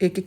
1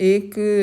1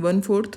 1/4،